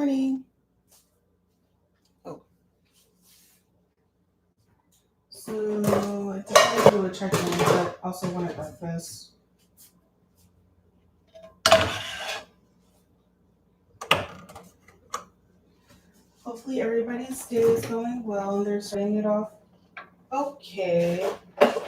morning. So I decided to do a check-in, but also wanted breakfast. Hopefully everybody's day is going well and they're starting it off okay. Oh.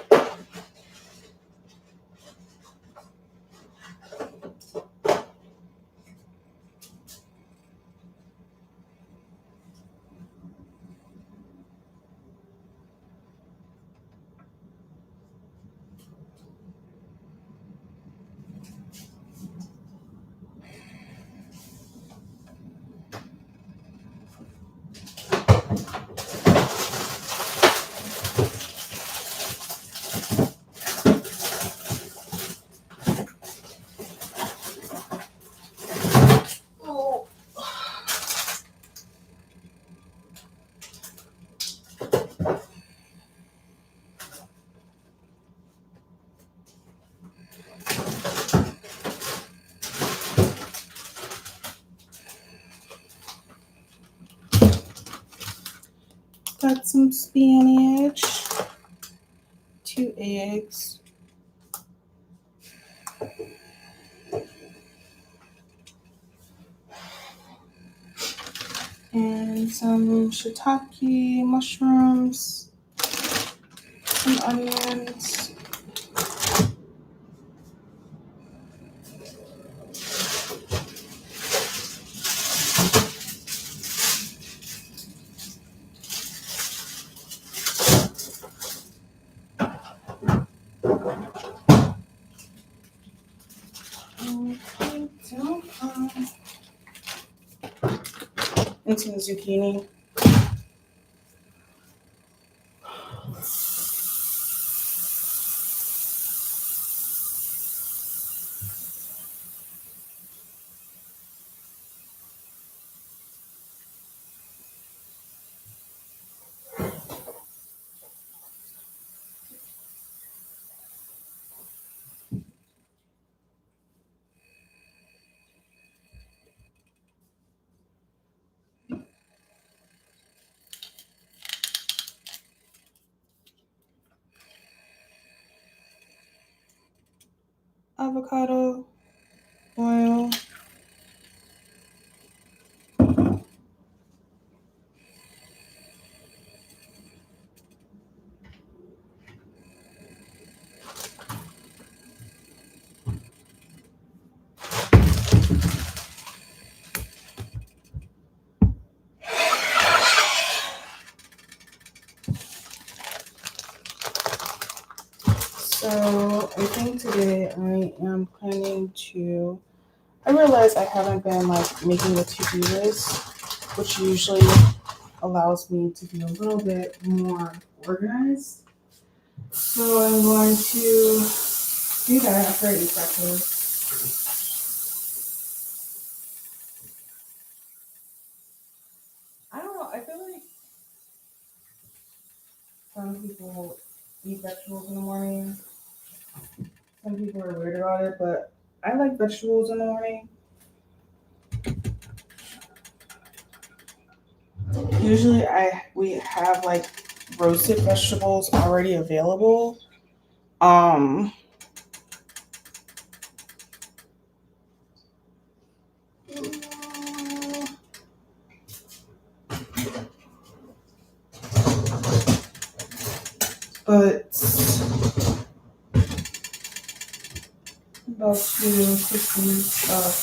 Got some spinach, 2 eggs, and some shiitake mushrooms, some onions. And some zucchini. Avocado oil. So I think today I am planning to. I realize I haven't been making a to-do list, which usually allows me to be a little bit more organized. So I'm going to do that after I eat breakfast. I don't know. I feel like some people eat vegetables in the morning. Some people are weird about it, but I like vegetables in the morning. Usually we have roasted vegetables already available. Um but about to cook these up.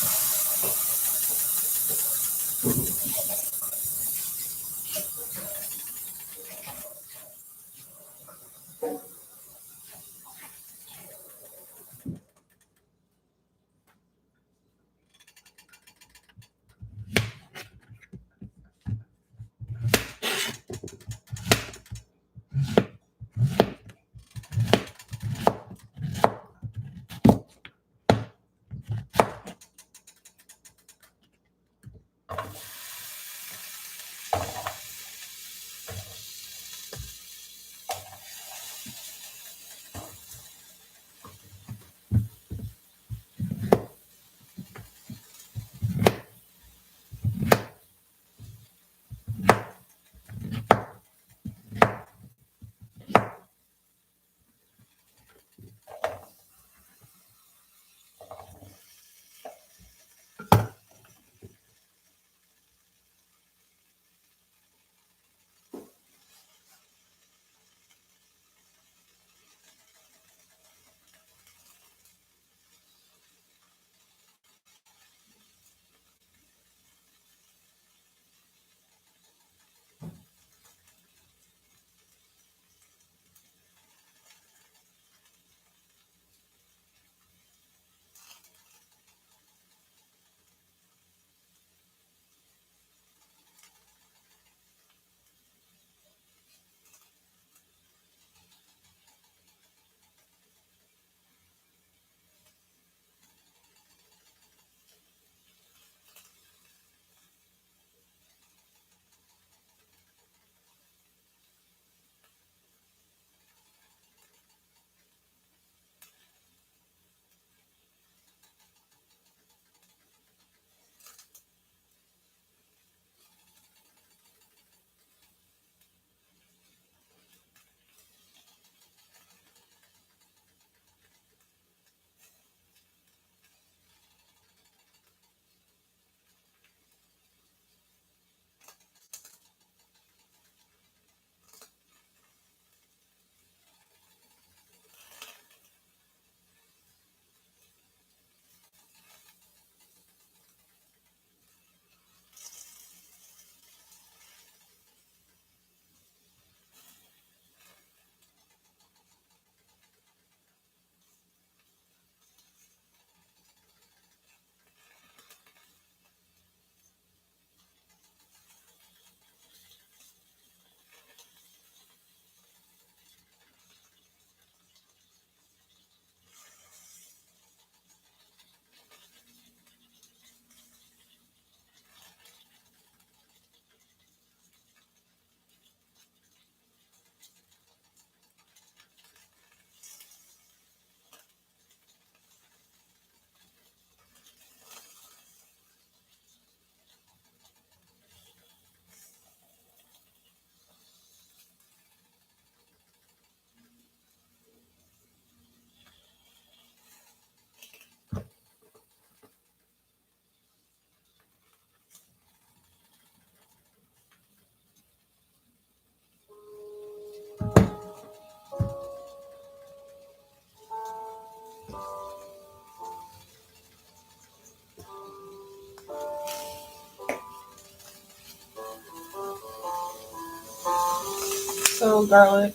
So garlic,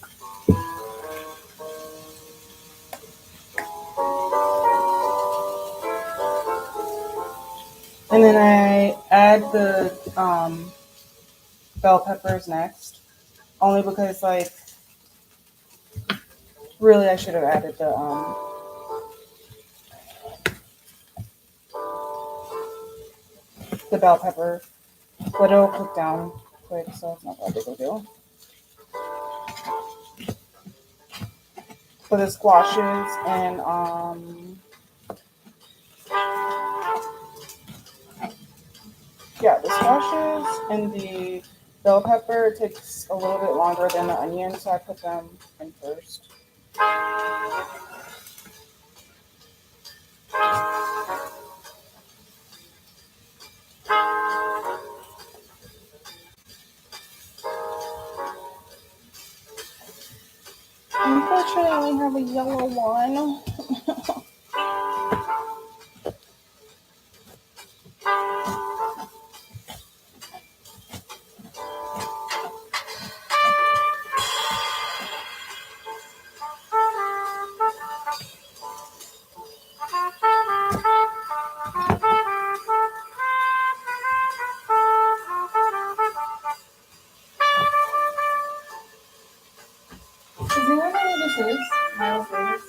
and then I add the bell peppers next. Only because like really I should have added the bell pepper, but it'll cook down quick, so it's not that big of a deal. For the squashes and yeah, the squashes and the bell pepper takes a little bit longer than the onion, so I put them in first. Unfortunately, I only have a yellow one. Does anyone know what this is? Miles Davis.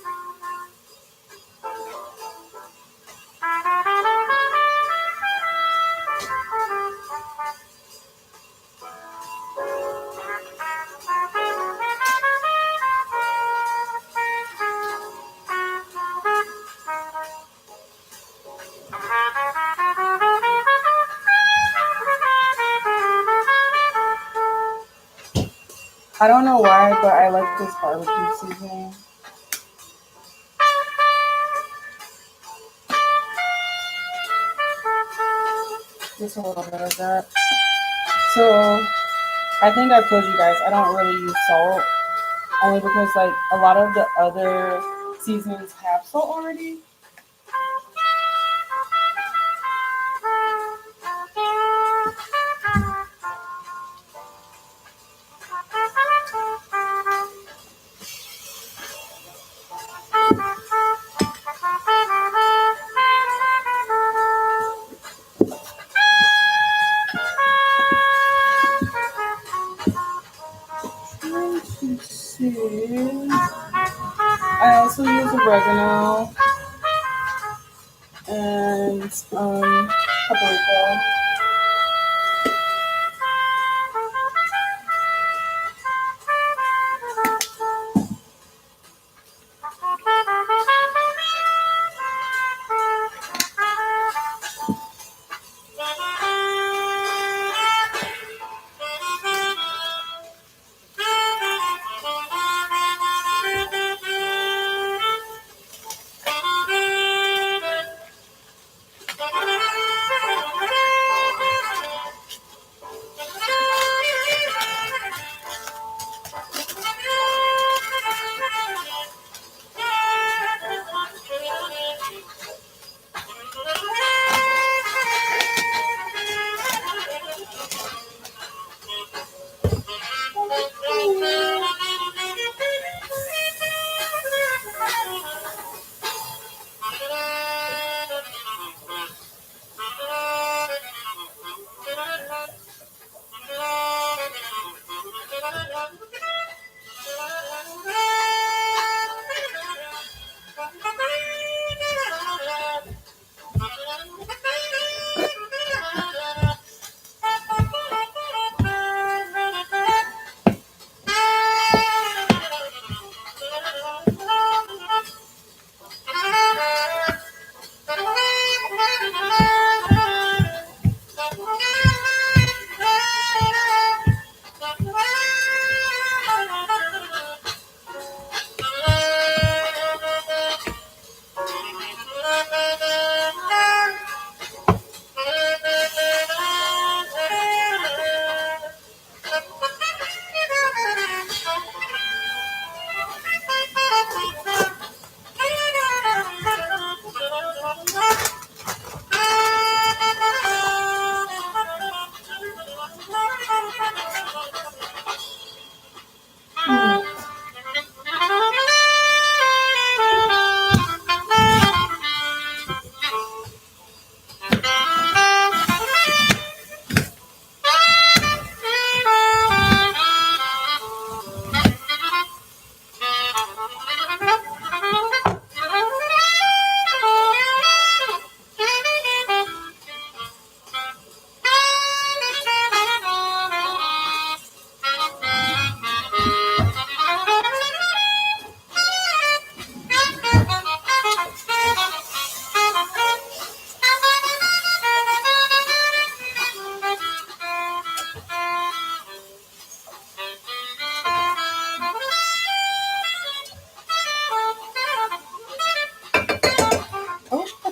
I don't know why, but I like this barbecue seasoning. Just a little bit of that. So I think I've told you guys I don't really use salt, only because like a lot of the other seasonings have salt already. Trying to see. I also use oregano and paprika.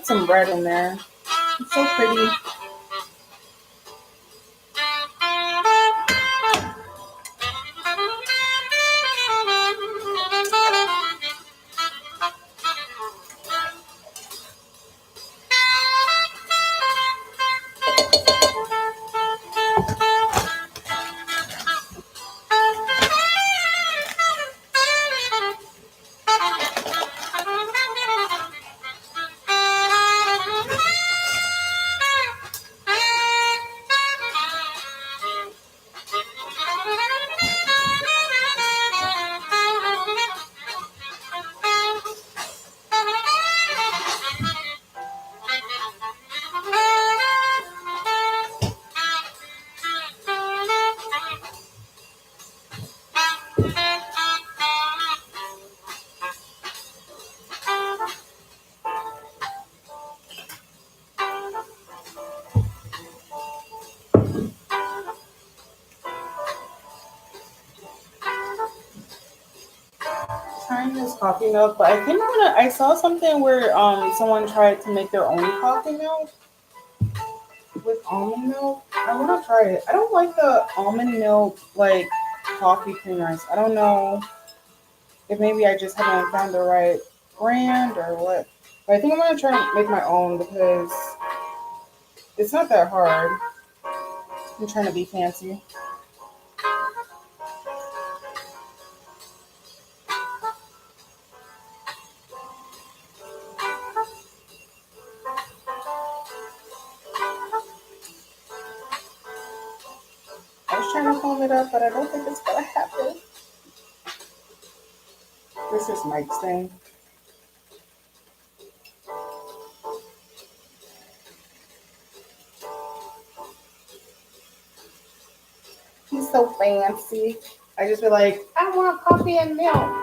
put some red in there. It's so pretty. Trying this coffee milk, but I think I saw something where someone tried to make their own coffee milk with almond milk. I want to try it. I don't like the almond milk like coffee creamers. I don't know if maybe I just haven't found the right brand or what. But I think I'm gonna try and make my own because it's not that hard. I'm trying to be fancy. I was trying to foam it up, but I don't think it's gonna happen. This is Mike's thing. He's so fancy. I just be like, I want coffee and milk.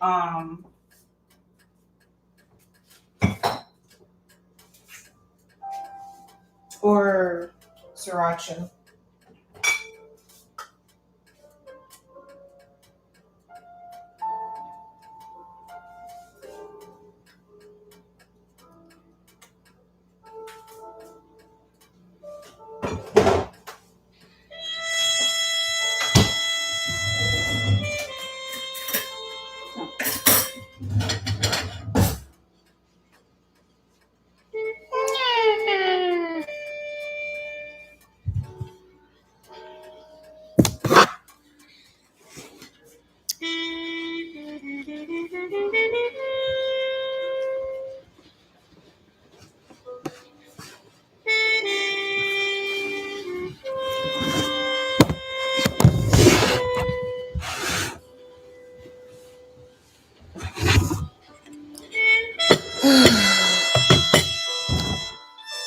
um, or sriracha.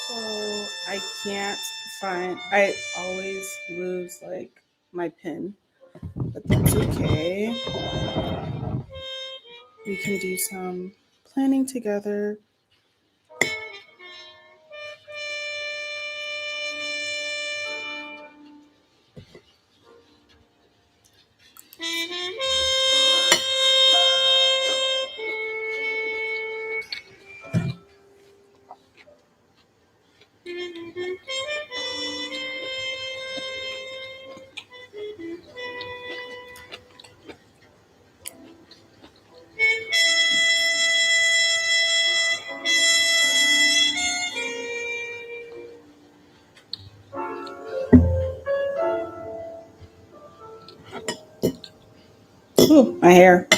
So I can't find. I always lose like my pin, but that's okay. We can do some planning together. Ooh, my hair.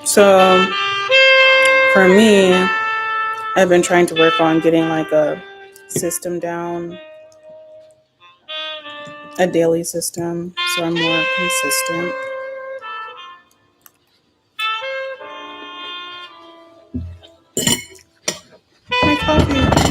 So for me, I've been trying to work on getting like a system down, a daily system, so I'm more consistent. My coffee.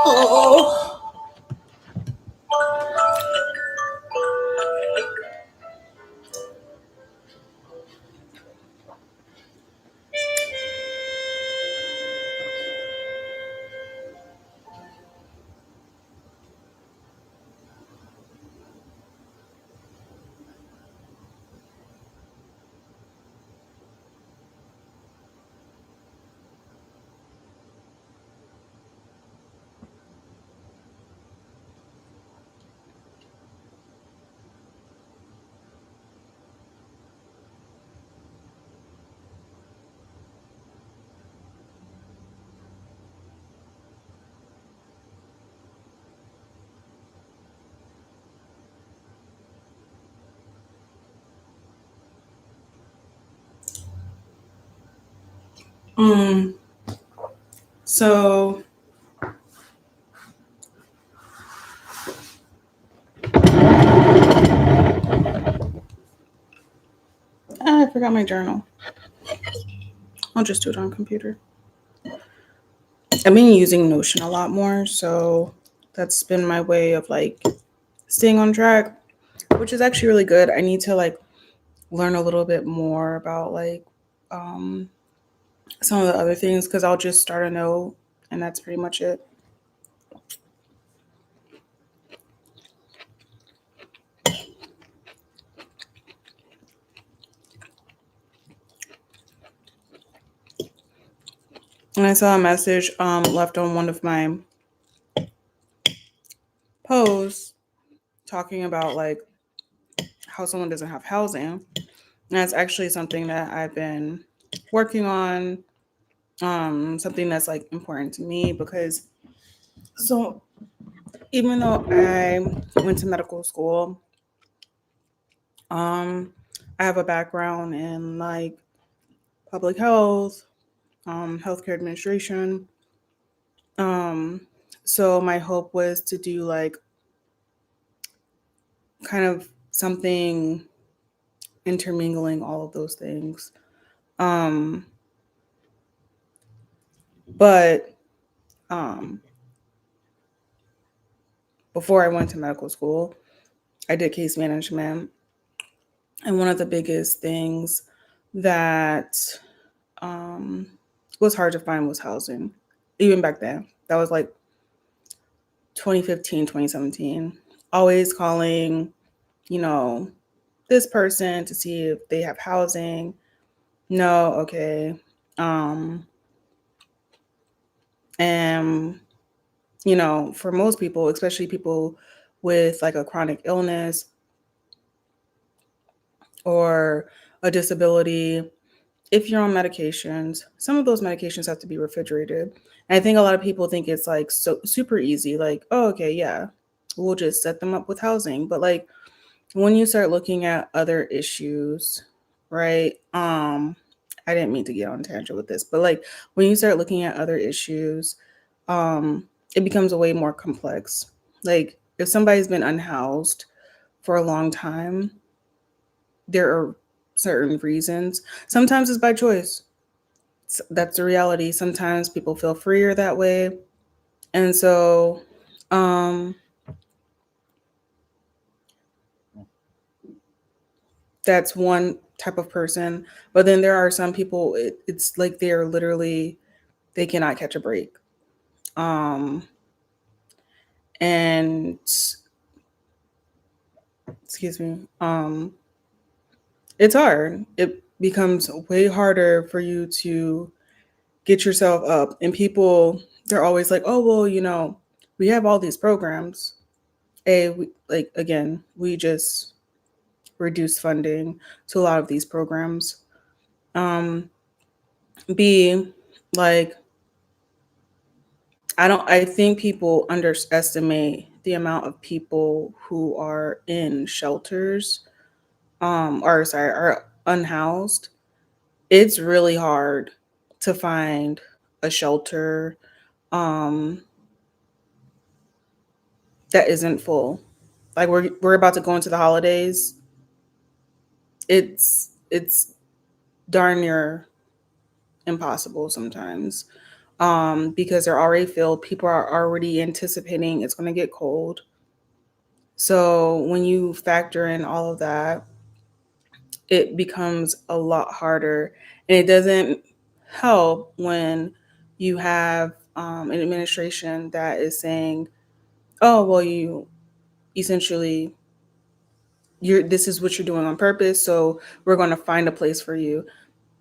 Oh. Mm. So I forgot my journal. I'll just do it on computer. I've been using Notion a lot more, so that's been my way of like staying on track, which is actually really good. I need to like learn a little bit more about like um, some of the other things because I'll just start a note and that's pretty much it. And I saw a message left on one of my posts talking about like how someone doesn't have housing. And that's actually something that I've been working on, something that's like important to me because so even though I went to medical school, um, I have a background in like public health, healthcare administration. Um, so my hope was to do like kind of something intermingling all of those things. Um, but um, before I went to medical school, I did case management. And one of the biggest things that um, was hard to find was housing, even back then. That was like 2015, 2017. Always calling, you know, this person to see if they have housing. No, okay. Um, and, for most people, especially people with like a chronic illness or a disability, if you're on medications, some of those medications have to be refrigerated. And I think a lot of people think it's like so super easy, like, oh, okay, yeah, we'll just set them up with housing. But like when you start looking at other issues, right? I didn't mean to get on a tangent with this, but like when you start looking at other issues, it becomes a way more complex. Like if somebody's been unhoused for a long time, there are certain reasons. Sometimes it's by choice. That's the reality. Sometimes people feel freer that way. And so um that's one type of person. But then there are some people it's like they're literally they cannot catch a break. Um and excuse me. It's hard. It becomes way harder for you to get yourself up. And people they're always like, "Oh, well, we have all these programs." Like again, we just reduce funding to a lot of these programs. Um, B, like I think people underestimate the amount of people who are in shelters, or sorry, are unhoused. It's really hard to find a shelter um that isn't full. Like we're about to go into the holidays. It's darn near impossible sometimes because they're already filled. People are already anticipating it's going to get cold. So when you factor in all of that, it becomes a lot harder. And it doesn't help when you have an administration that is saying, oh, well, you essentially, this is what you're doing on purpose. So we're going to find a place for you.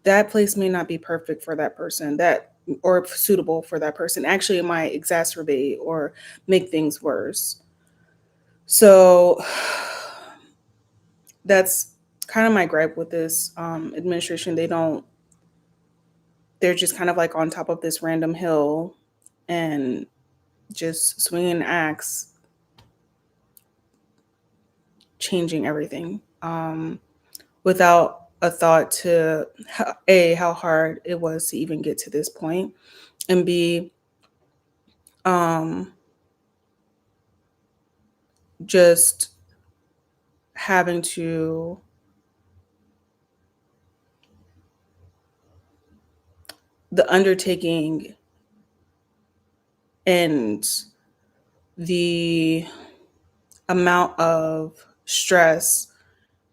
That place may not be perfect for that person that or suitable for that person. Actually, it might exacerbate or make things worse. So that's kind of my gripe with this administration. They're just kind of like on top of this random hill and just swinging an axe, changing everything without a thought to A, how hard it was to even get to this point, and B, um, just having to the undertaking and the amount of stress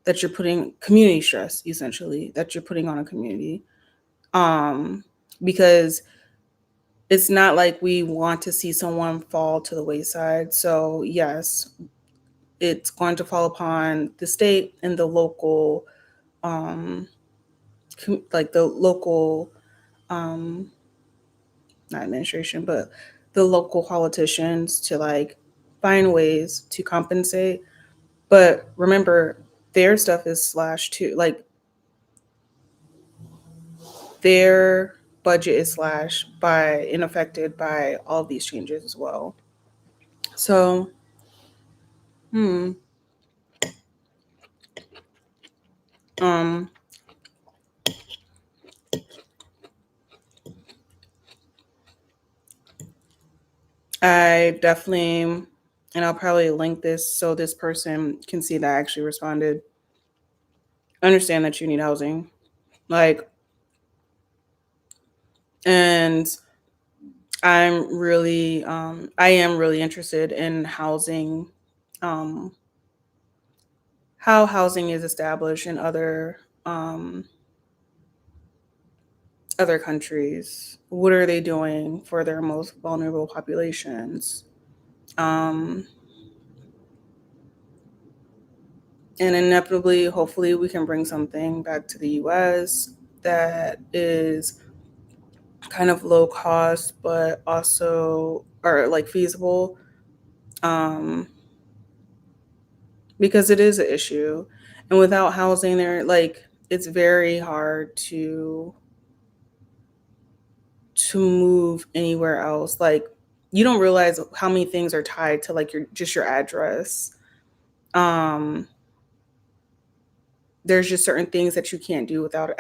that you're putting, community stress essentially, that you're putting on a community. Um, because it's not like we want to see someone fall to the wayside. So yes, it's going to fall upon the state and the local, um, like the local, um, not administration, but the local politicians to like find ways to compensate. But remember, their stuff is slashed too. Like their budget is slashed by and affected by all these changes as well. So, hmm, um, I definitely, and I'll probably link this so this person can see that I actually responded. Understand that you need housing, like, and I am really interested in housing, um, how housing is established in other countries. What are they doing for their most vulnerable populations? Um, and inevitably, hopefully, we can bring something back to the US that is kind of low cost, but also, or like feasible, um, because it is an issue. And without housing, there, like, it's very hard to move anywhere else. Like, you don't realize how many things are tied to like your address. Um, there's just certain things that you can't do without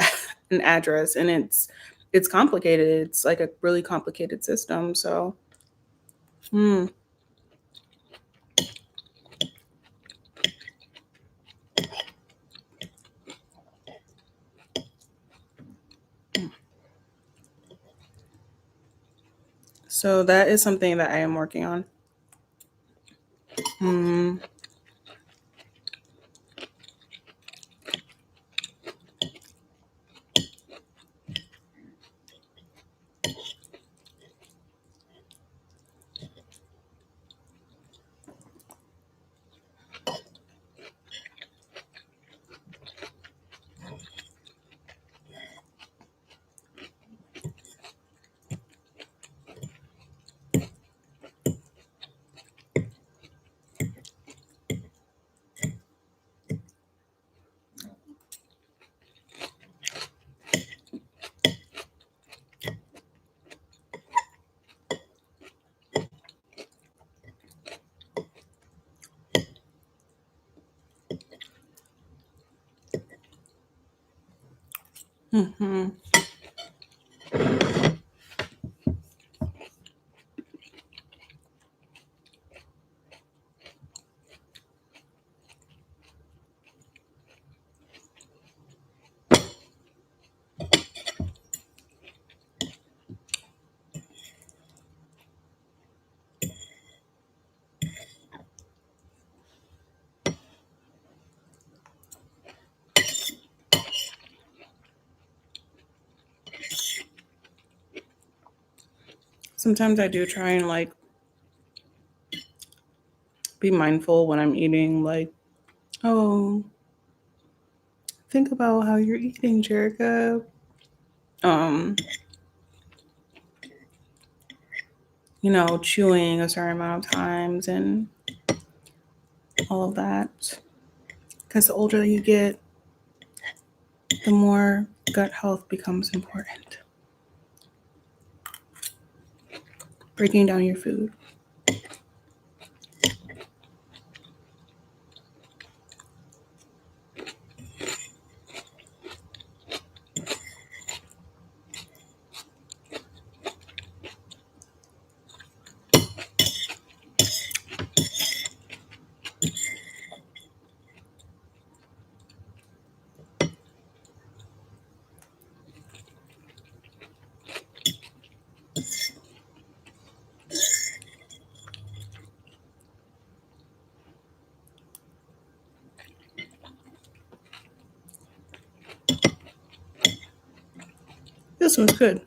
an address, and it's complicated. It's like a really complicated system. So, hmm. So that is something that I am working on. Hmm. Hmm. Sometimes I do try and like be mindful when I'm eating. Like, oh, think about how you're eating, Jerica. Um, chewing a certain amount of times and all of that. Because the older you get, the more gut health becomes important. Breaking down your food. this one's good.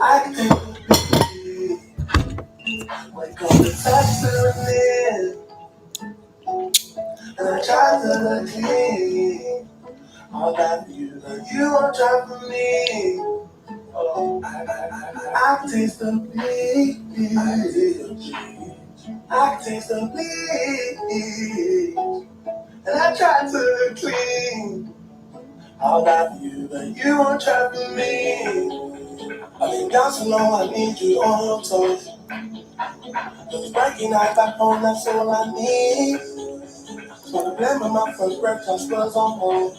I think wake up and touch the and I try to clean all that you won't try for me. I taste the bleed, I taste the bleed, and I try to clean all that you won't try for me. I've been down so long, I need you on your toes. Those breaking night back home, that's all I need. So to blame my first breath, I spurs on hold.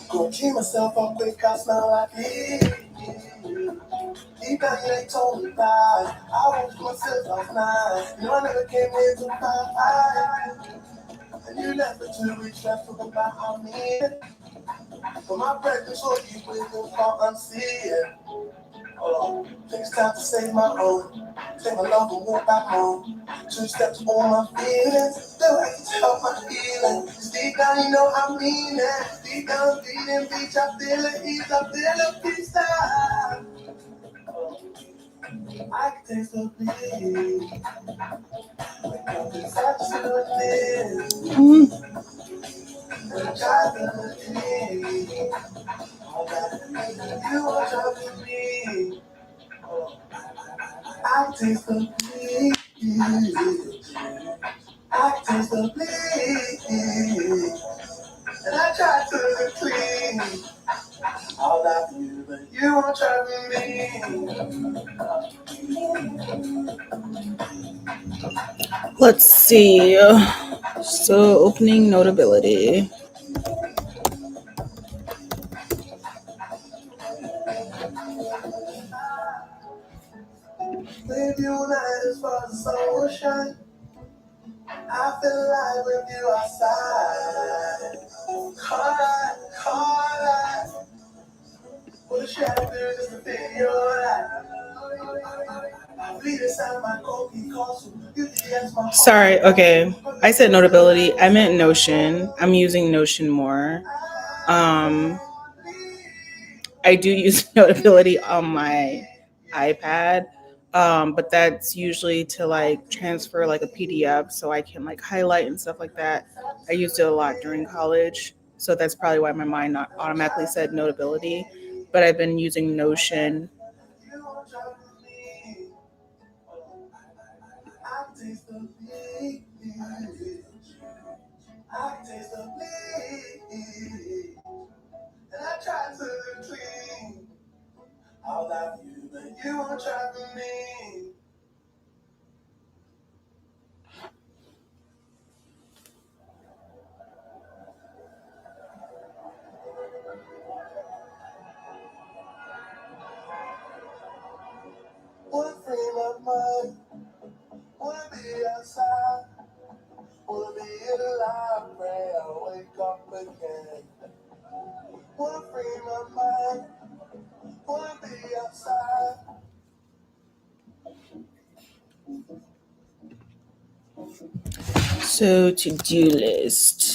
Gonna keep myself up quick, I smell like it. Deep down, you ain't told me that. I want myself last night. You know, I never came here to fight. And you never to reach left for about me. But my breakfast, all you with them can't unsee it. Hold on, think it's time to save my own. Take my love and walk back home. Two steps on my feelings. The way to help my feelings. Deep down, you know I mean it. Deep down, beating beach, I feel it. Ease, I feel it. Peace out. I can taste the bleed. Like I'm such to live. And I try to clean. All that you are trying to me. I taste the bleed. I taste the bleed. And I try to clean. All that you won't try to me. Let's see. So, opening notability. With you night as far as the sun will shine. I feel like with you outside. Call what a shadow there just to fit your life. Sorry, okay. I said notability. I meant Notion. I'm using Notion more. Um, I do use notability on my iPad, But that's usually to like transfer like a PDF so I can like highlight and stuff like that. I used it a lot during college, so that's probably why my mind not automatically said Notability. But I've been using Notion. So to do list.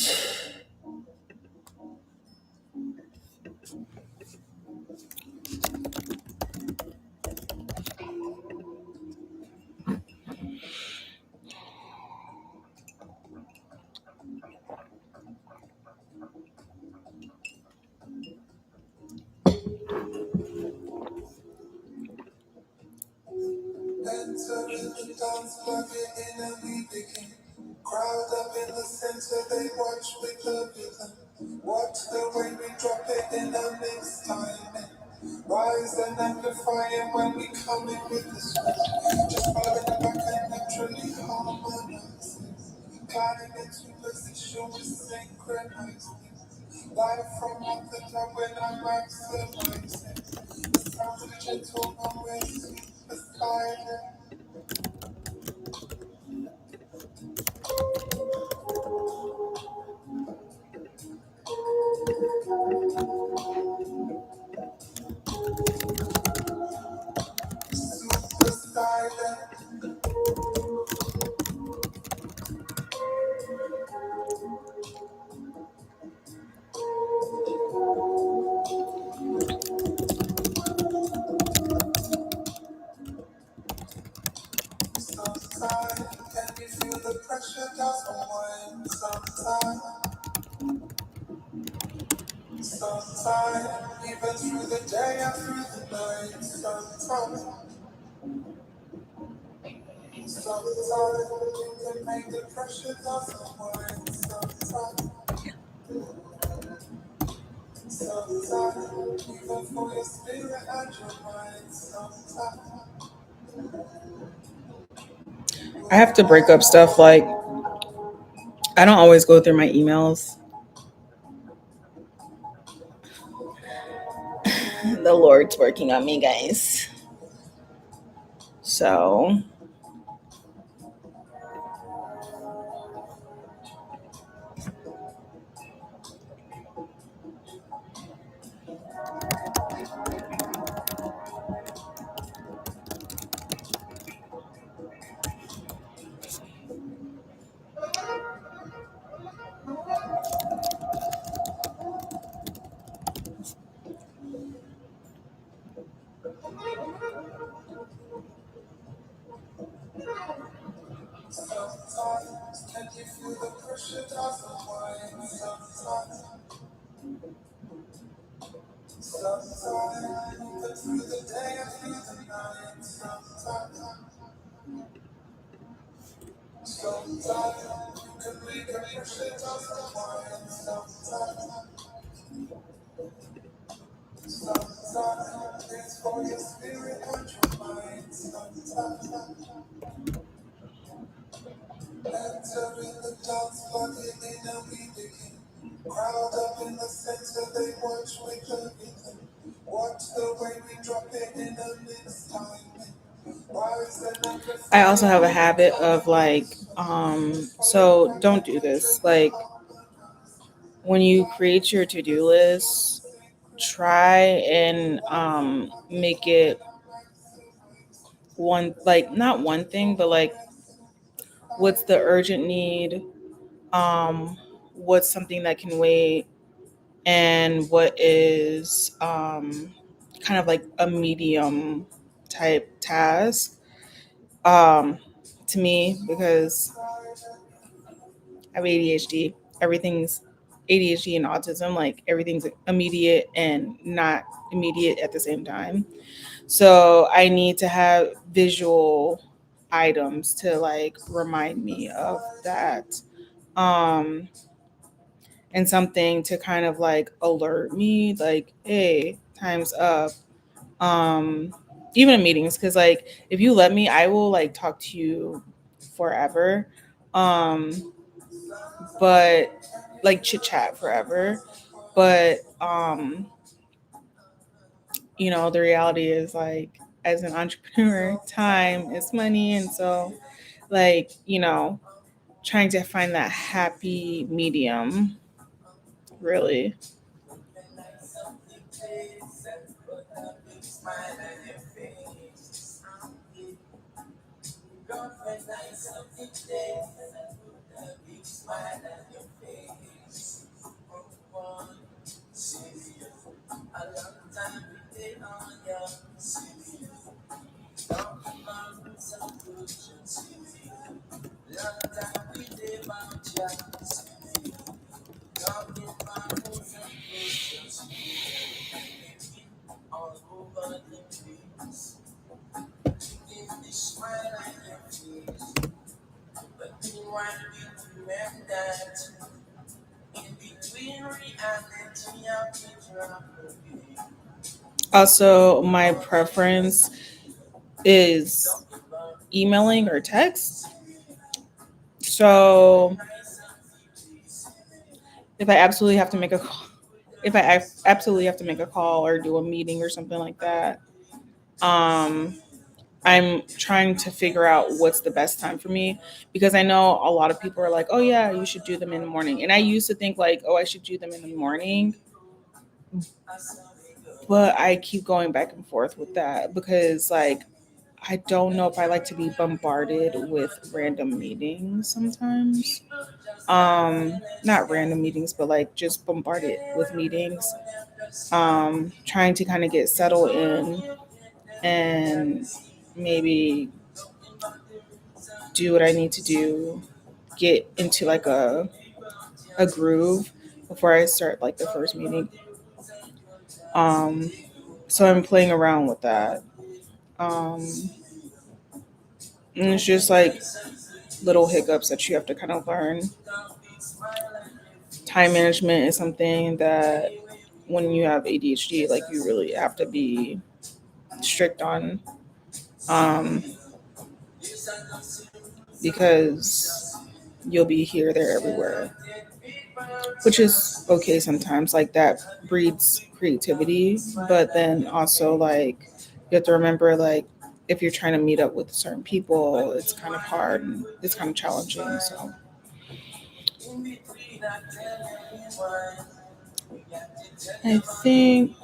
I have to break up stuff like I don't always go through my emails. The Lord's working on me, guys. So I also have a habit of like, so don't do this. Like when you create your to do list, try and make it one, like not one thing, but like what's the urgent need, um, what's something that can wait, and what is kind of like a medium type task. um, to me because I have ADHD. Everything's ADHD and autism, like everything's immediate and not immediate at the same time. So I need to have visual items to like remind me of that. Um, and something to kind of like alert me, like, hey, time's up. Um, even in meetings, because like if you let me, I will like talk to you forever. Um, but like chit chat forever. But the reality is like as an entrepreneur, time is money, and so like, trying to find that happy medium, really. Also, my preference is emailing or text. So if I absolutely have to make a call, if I absolutely have to make a call or do a meeting or something like that, um, I'm trying to figure out what's the best time for me, because I know a lot of people are like, oh yeah, you should do them in the morning. And I used to think like, oh, I should do them in the morning, but I keep going back and forth with that because like I don't know if I like to be bombarded with random meetings sometimes. Not random meetings, but like just bombarded with meetings. Trying to kind of get settled in and maybe do what I need to do, get into like a groove before I start like the first meeting. Um, so I'm playing around with that. Um, and it's just like little hiccups that you have to kind of learn. Time management is something that when you have ADHD, like you really have to be strict on, um, because you'll be here, there, everywhere, which is okay sometimes. Like that breeds creativity, but then also like you have to remember like if you're trying to meet up with certain people, it's kind of hard and it's kind of challenging. So I think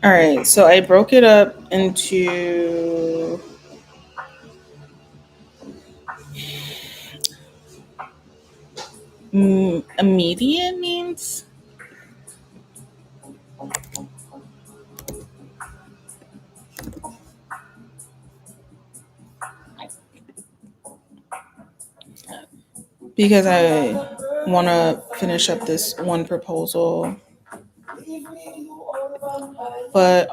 All right, so I broke it up into immediate means. Because I want to finish up this one proposal, but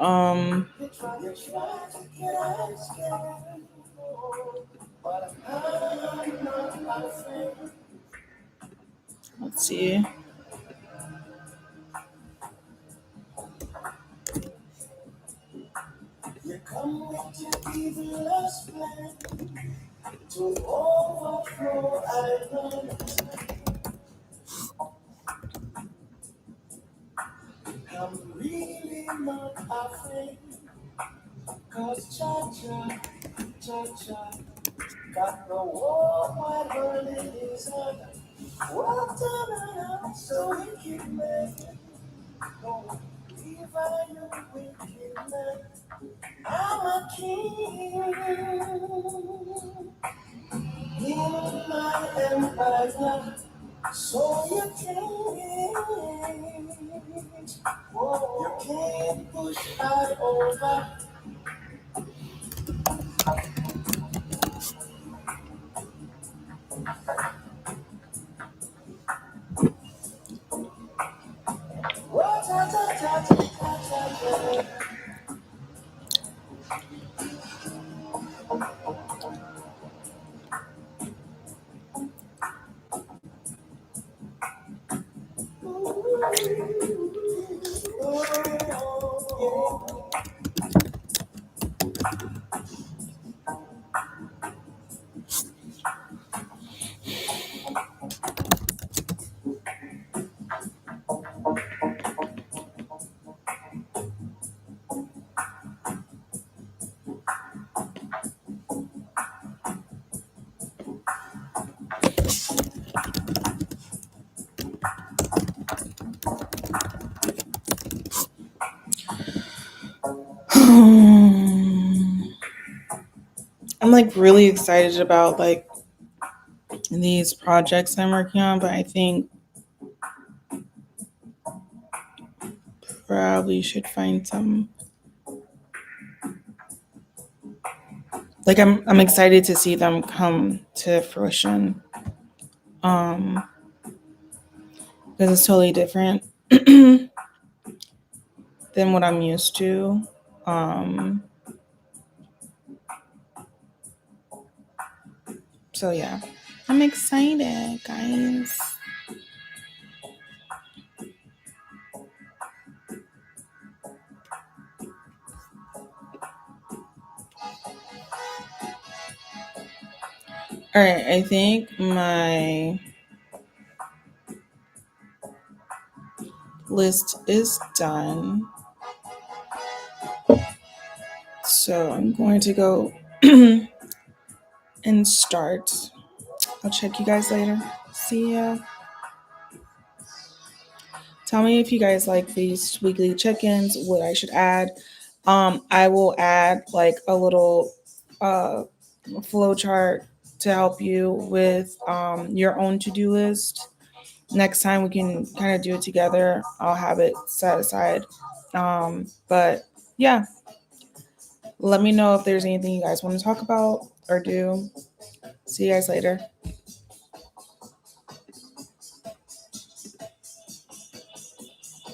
let's see. I'm like really excited about like these projects I'm working on, but I think probably should find some like I'm excited to see them come to fruition. Um because it's totally different than what I'm used to. Um so yeah. I'm excited, guys. All right, I think my list is done. So I'm going to go and start. I'll check you guys later. See ya. Tell me if you guys like these weekly check-ins, what I should add. I will add like a little flow chart to help you with your own to-do list. Next time we can kind of do it together. I'll have it set aside. But yeah, let me know if there's anything you guys want to talk about or do. See you guys later.